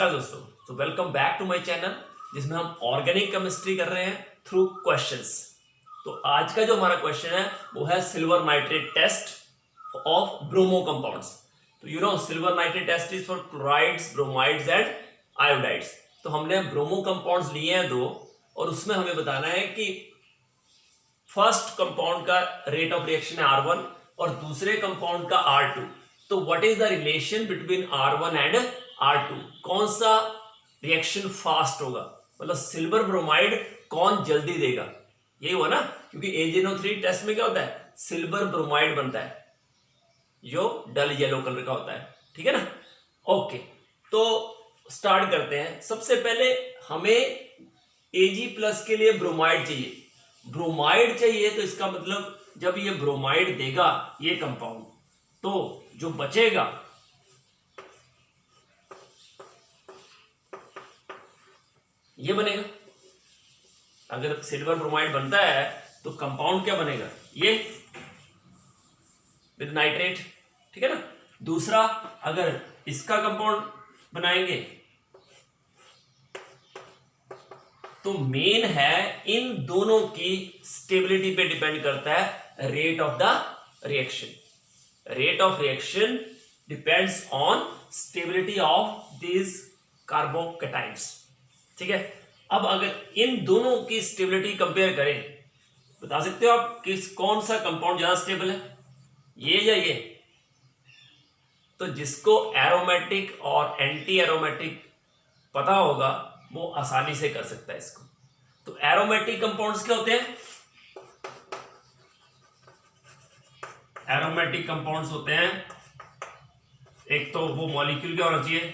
दोस्तों, तो welcome back to my channel जिसमें हम ऑर्गेनिक केमिस्ट्री कर रहे हैं थ्रू क्वेश्चंस। तो आज का जो हमारा क्वेश्चन है वो है silver nitrate test of bromo compounds. तो silver nitrate test is for chlorides, bromides and iodides. तो हमने ब्रोमो कंपाउंड्स लिए हैं दो, और उसमें हमें बताना है कि फर्स्ट कंपाउंड का रेट ऑफ रिएक्शन है R1 और दूसरे कंपाउंड का R2। तो what is the relation between R1 and R2? कौन सा रिएक्शन फास्ट होगा, मतलब सिल्वर ब्रोमाइड कौन जल्दी देगा, यही हुआ ना। क्योंकि AgNO3 टेस्ट में क्या होता है, सिल्वर ब्रोमाइड बनता है जो डल येलो कलर का होता है, ठीक है ना। ओके, तो स्टार्ट करते हैं। सबसे पहले हमें Ag+ के लिए ब्रोमाइड चाहिए। ब्रोमाइड चाहिए तो इसका मतलब जब ये ब्रोमाइड देगा ये कंपाउंड, तो जो बचेगा ये बनेगा। अगर सिल्वर ब्रोमाइड बनता है तो कंपाउंड क्या बनेगा, ये विद नाइट्रेट, ठीक है ना। दूसरा, अगर इसका कंपाउंड बनाएंगे तो मेन है इन दोनों की स्टेबिलिटी पे डिपेंड करता है rate of the reaction. Rate of reaction depends on stability of this carbocations, ठीक है। अब अगर इन दोनों की स्टेबिलिटी कंपेयर करें, बता सकते हो आप कौन सा कंपाउंड ज्यादा स्टेबल है, ये या ये? तो जिसको एरोमेटिक और एंटी एरोमेटिक पता होगा वो आसानी से कर सकता है इसको। तो एरोमेटिक कंपाउंड्स क्या होते हैं? एरोमेटिक कंपाउंड्स होते हैं, एक तो वो मॉलिक्यूल क्या होना चाहिए,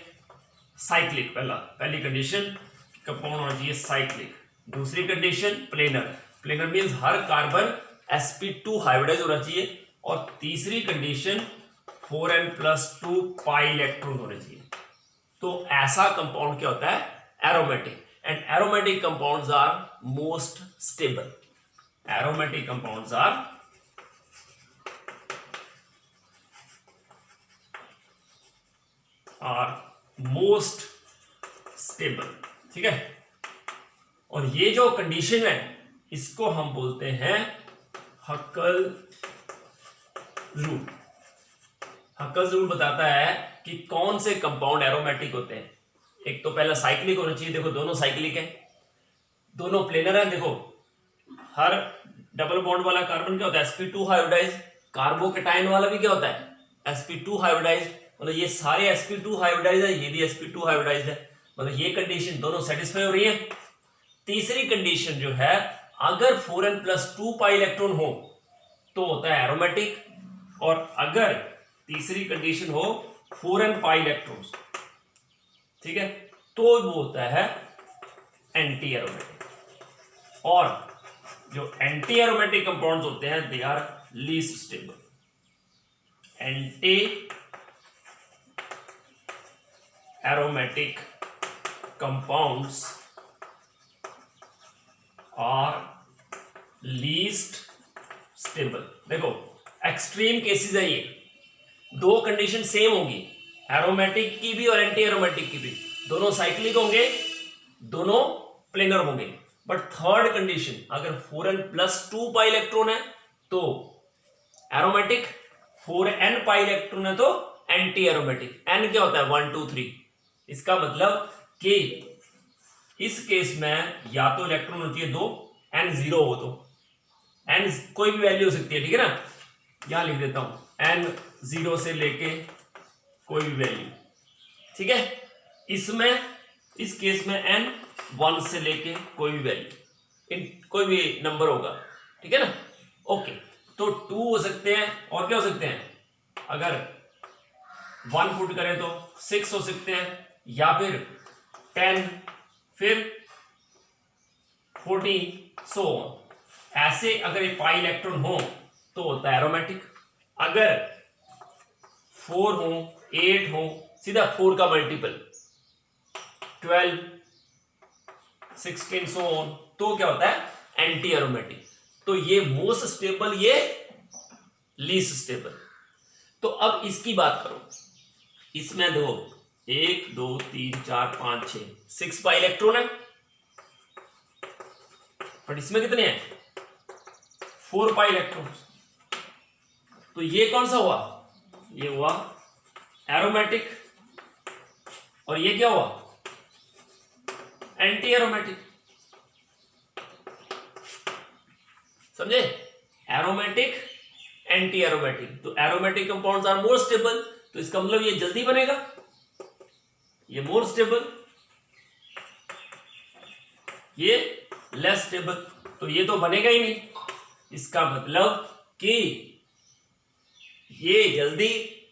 साइक्लिक। पहली कंडीशन, कंपाउंड होना चाहिए साइक्लिक। दूसरी कंडीशन प्लेनर। प्लेनर मींस हर कार्बन sp2 हाइब्रिडाइज होना चाहिए। और तीसरी कंडीशन 4n+2 पाई इलेक्ट्रॉन होने चाहिए। तो ऐसा कंपाउंड क्या होता है, aromatic. And aromatic compounds are most stable. Aromatic compounds are most stable, ठीक है। और ये जो कंडीशन है इसको हम बोलते हैं हक्केल्स रूल। हक्केल्स रूल बताता है कि कौन से कंपाउंड एरोमेटिक होते हैं। एक तो पहला साइक्लिक होना चाहिए, देखो दोनों साइक्लिक है, दोनों प्लेनर है। देखो हर डबल बॉन्ड वाला कार्बन क्या होता है, sp2 हाइब्रिडाइज। कार्बोकैटायन वाला भी क्या होता है, sp2 हाइब्रिडाइज। मतलब ये सारे sp2 हाइब्रिडाइज है, ये भी sp2 हाइब्रिडाइज है। मतलब ये कंडीशन दोनों सेटिस्फाई हो रही है। तीसरी कंडीशन जो है, अगर 4n+2 पाई इलेक्ट्रॉन हो तो होता है एरोमेटिक, और अगर तीसरी कंडीशन हो 4n पाई इलेक्ट्रॉन्स, ठीक है, तो वो होता है एंटी एरोमेटिक। और जो एंटी एरोमेटिक कंपाउंड्स होते हैं they are least stable. Anti aromatic compounds are least stable. देखो एक्सट्रीम केसेस है, ये दो कंडीशन सेम होगी, एरोमेटिक की भी और एंटी एरोमेटिक की भी। दोनों साइक्लिक होंगे, दोनों प्लेनर होंगे। बट थर्ड कंडीशन, अगर 4n+2 पाई इलेक्ट्रॉन है तो एरोमेटिक, 4n पाई इलेक्ट्रॉन है तो एंटी एरोमेटिक। n क्या होता है, 1 2 3। इसका मतलब कि इस केस में या तो इलेक्ट्रॉन होती है 2, n 0 हो तो n कोई भी वैल्यू हो सकती है, ठीक है ना। यहां लिख देता हूं n 0 से लेके कोई भी वैल्यू, ठीक है। इसमें इस केस में n 1 से लेके कोई भी वैल्यू, इन कोई भी नंबर होगा, ठीक है ना। ओके, तो 2 हो सकते हैं, और क्या हो सकते हैं, अगर 1 पुट करें तो 6 हो सकते हैं, या फिर 10, फिर 14, सो ऐसे। अगर एक पाई इलेक्ट्रॉन हो तो होता है एरोमेटिक। अगर 4 हो, 8 हो, सीधा 4 का मल्टीपल 12, 16 सो ऑन, तो क्या होता है एंटी एरोमेटिक। तो ये मोस्ट स्टेबल, ये लीस्ट स्टेबल। तो अब इसकी बात करो, इसमें देखो 1 2 3 4 5 6 6 पाई इलेक्ट्रॉन है, बट इसमें कितने हैं 4 पाई इलेक्ट्रॉन। तो ये कौन सा हुआ, ये हुआ एरोमेटिक, और ये क्या हुआ एंटी एरोमेटिक। समझे, एरोमेटिक एंटी एरोमेटिक। तो aromatic compounds are more stable, तो इसका मतलब ये जल्दी बनेगा, ये मोर स्टेबल, ये लेस स्टेबल, तो ये तो बनेगा ही नहीं। इसका मतलब कि ये जल्दी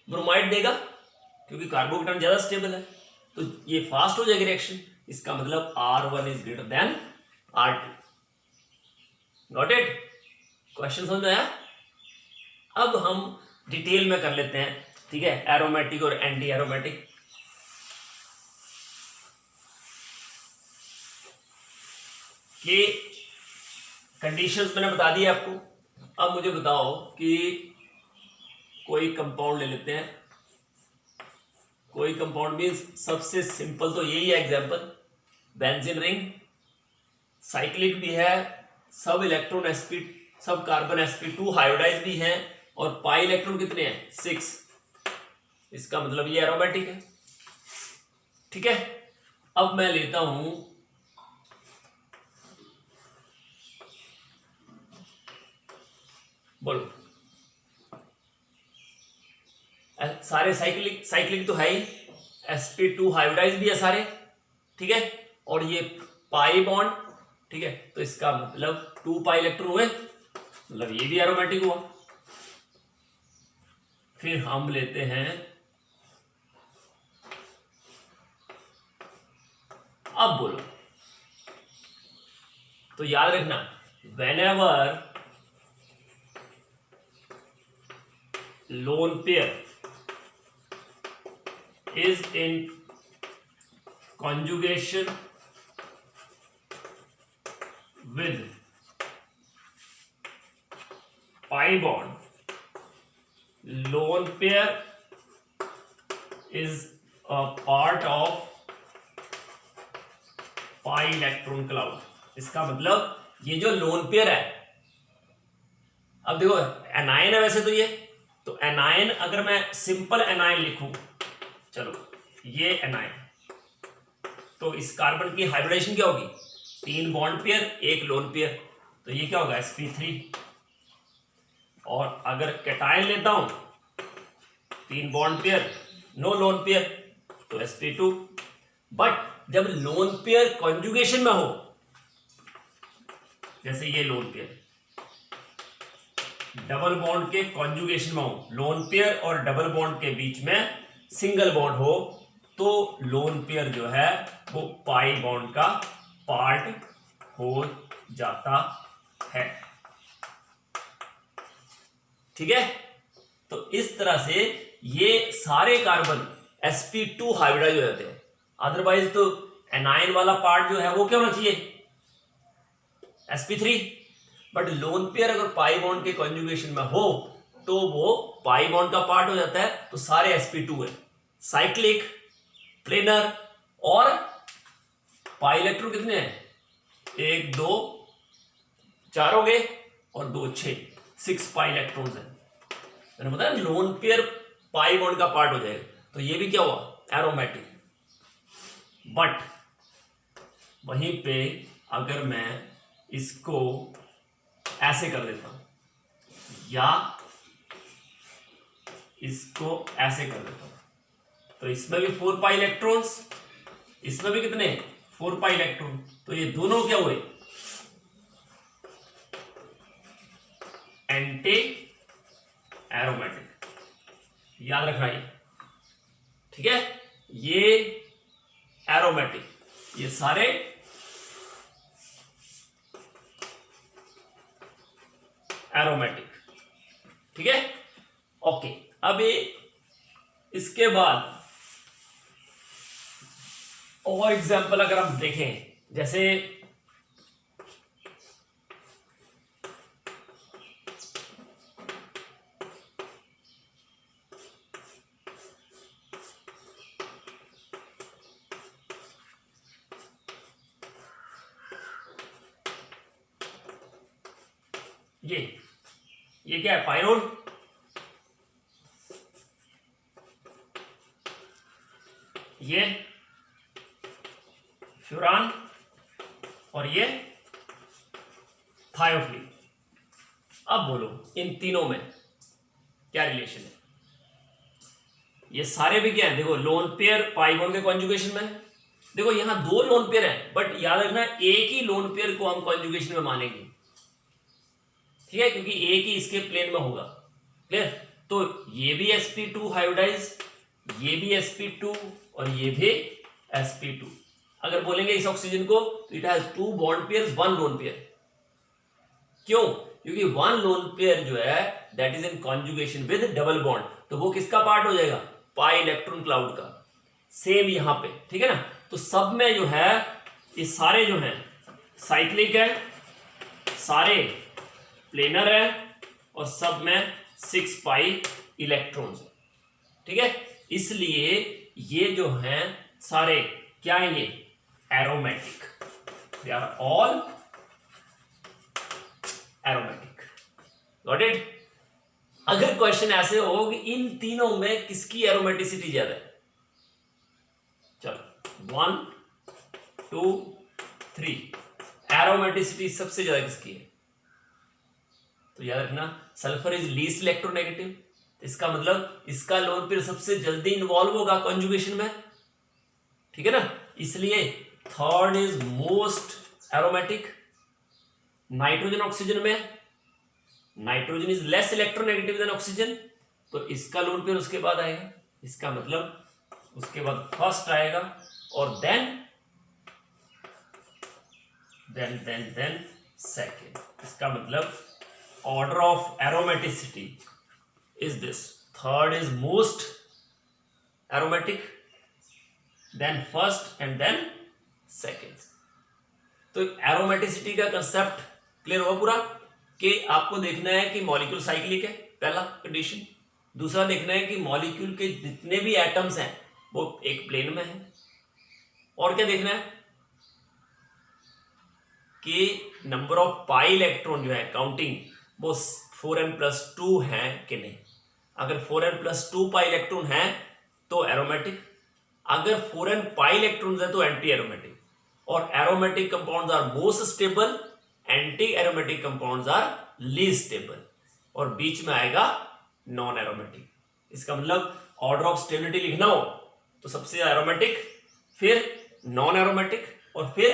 ब्रोमाइड देगा क्योंकि कार्बोकेटायन ज्यादा स्टेबल है, तो ये फास्ट हो जाएगी रिएक्शन। इसका मतलब R1 is greater than R2। Got it, question समझ में आया। अब हम डिटेल में कर लेते हैं, ठीक है, एरोमेटिक और एंटी एरोमेटिक। कि कंडीशंस मैंने बता दी आपको। अब मुझे बताओ कि कोई कंपाउंड ले लेते हैं, कोई कंपाउंड मीन्स सबसे सिंपल तो यही है एग्जांपल, बेंजीन रिंग, साइक्लिक भी है, सब इलेक्ट्रॉन sp सब कार्बन sp2 हाइब्रिडाइज भी हैं, और पाई इलेक्ट्रॉन कितने हैं 6। इसका मतलब ये एरोमेटिक है, ठीक है। अब मैं लेता हूं बोलो, सारे साइक्लिक, साइक्लिक तो है ही, sp2 हाइब्रिडाइज भी है सारे, ठीक है, और ये पाई बॉन्ड, ठीक है, तो इसका मतलब 2 पाई इलेक्ट्रॉन हुए, मतलब ये भी एरोमेटिक हुआ। फिर हम लेते हैं, अब बोलो, तो याद रखना whenever lone pair is in conjugation with pi bond, lone pair is a part of pi electron cloud। इसका मतलब ये जो लोन पेयर है, अब देखो एनायन है वैसे तो ये, तो एनायन अगर मैं सिंपल एनायन लिखूं, चलो ये एनायन, तो इस कार्बन की हाइब्रिडेशन क्या होगी 3 बॉन्ड पेयर 1 लोन पेयर, तो ये क्या होगा sp3। और अगर कैटायन लेता हूं 3 bond pair no lone pair, तो sp2। बट जब लोन पेयर कॉन्जुगेशन में हो, जैसे ये लोन पेयर डबल बॉन्ड के कॉन्जुगेशन में हो, लोन पेयर और डबल बॉन्ड के बीच में सिंगल बॉन्ड हो, तो लोन पेयर जो है वो पाई बॉन्ड का पार्ट हो जाता है, ठीक है। तो इस तरह से ये सारे कार्बन sp2 हाइब्रिडाइज हो जाते हैं। अदरवाइज तो एनायन वाला पार्ट जो है वो क्या होना चाहिए sp3, बट लोन पेयर अगर पाई बॉन्ड के कॉन्जुगेशन में हो तो वो पाई बॉन्ड का पार्ट हो जाता है, तो सारे sp2 है। साइक्लिक, प्लेनर और पाई इलेक्ट्रॉन कितने हैं 1 2 4 हो गए, और 2 6 पाई इलेक्ट्रॉन्स हैं। मैंने बताया लोन पेयर पाई बॉन्ड का पार्ट हो जाएगा, तो ये भी क्या हुआ एरोमेटिक। बट वहीं पे अगर मैं इसको ऐसे कर देता हूं या इसको ऐसे कर देता हूं, तो इसमें भी 4 पाई इलेक्ट्रॉन्स, इसमें भी कितने 4 पाई इलेक्ट्रॉन, तो ये दोनों क्या हुए एंटी एरोमेटिक। याद रखना ये, ठीक है, ये एरोमेटिक, ये सारे एरोमेटिक, ठीक है, ओके। अब ये इसके बाद और एग्जांपल अगर हम देखें, जैसे ये क्या है, पायरोन, ये फ्यूरान और ये थायोफ्लिन। अब बोलो इन तीनों में क्या रिलेशन है? ये सारे भी क्या है, देखो लोन पेयर पाई बॉन्ड के कॉन्जुगेशन में। देखो यहां दो लोन पेयर है, बट याद रखना एक ही लोन पेयर को हम कॉन्जुगेशन में मानेंगे, ठीक है, क्योंकि एक ही इसके प्लेन में होगा। क्लियर? तो ये भी sp2 हाइब्रिडाइज, ये भी sp2 और ये भी sp2। अगर बोलेंगे इस ऑक्सीजन को तो it has 2 bond pairs 1 lone pair. क्यों? क्योंकि 1 लोन पेयर जो है that is in conjugation with double bond, तो वो किसका पार्ट हो जाएगा, पाई इलेक्ट्रॉन क्लाउड का। सेम यहां पे, ठीक है ना। तो सब में जो है ये सारे जो हैं साइक्लिक है, सारे प्लेनर है और सब में 6 पाई इलेक्ट्रॉन्स है, ठीक है। इसलिए ये जो हैं सारे क्या है, ये aromatic, they are all aromatic. Got it? अगर क्वेश्चन ऐसे हो कि इन तीनों में किसकी एरोमेटिसिटी ज्यादा है, चलो 1 2 3, एरोमेटिसिटी सबसे ज्यादा किसकी है? तो याद रखना सल्फर इज लीस्ट इलेक्ट्रोनेगेटिव, इसका मतलब इसका लोन पेयर सबसे जल्दी इन्वॉल्व होगा कॉन्जुगेशन में, ठीक है ना। इसलिए third is most aromatic. Nitrogen oxygen में nitrogen is less electronegative than oxygen, तो इसका लोन पेयर उसके बाद आएगा। इसका मतलब उसके बाद फर्स्ट आएगा और देन सेकेंड। इसका मतलब order of aromaticity is this, third is most aromatic, then first and then second. तो एरोमेटिसिटी का कंसेप्ट क्लियर हुआ पूरा, कि आपको देखना है कि मॉलिक्यूल साइक्लिक है, पहला कंडीशन। दूसरा देखना है कि मॉलिक्यूल के जितने भी एटम्स हैं वो एक प्लेन में है। और क्या देखना है कि नंबर ऑफ पाई इलेक्ट्रॉन जो है काउंटिंग वो 4n+2 है कि नहीं। अगर 4n+2 पाई इलेक्ट्रॉन है तो एरोमेटिक, अगर 4n पाई इलेक्ट्रॉन्स है तो एंटी एरोमेटिक। और aromatic compounds are most stable, anti aromatic compounds are least stable, और बीच में आएगा नॉन एरोमेटिक। इसका मतलब ऑर्डर ऑफ स्टेबिलिटी लिखना हो तो सबसे एरोमेटिक, फिर नॉन एरोमेटिक और फिर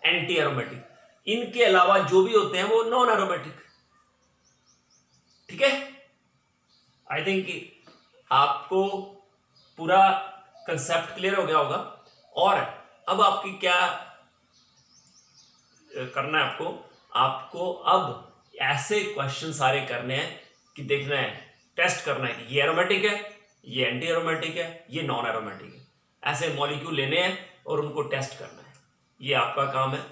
एंटी एरोमेटिक। इनके अलावा जो भी होते हैं वो नॉन एरोमेटिक, ठीक है। आई थिंक आपको पूरा कंसेप्ट क्लियर हो गया होगा। और अब आपकी क्या करना है, आपको अब ऐसे क्वेश्चन सारे करने हैं कि देखना है, टेस्ट करना है कि ये एरोमेटिक है, ये एंटी एरोमेटिक है, ये नॉन एरोमेटिक है। ऐसे मॉलिक्यूल लेने हैं और उनको टेस्ट करना है, ये आपका काम है।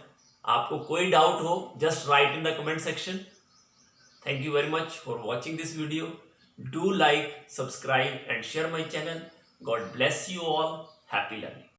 आपको कोई डाउट हो just right in the comment section. Thank you very much for watching this video. Do like, subscribe and share my channel. God bless you all. Happy learning.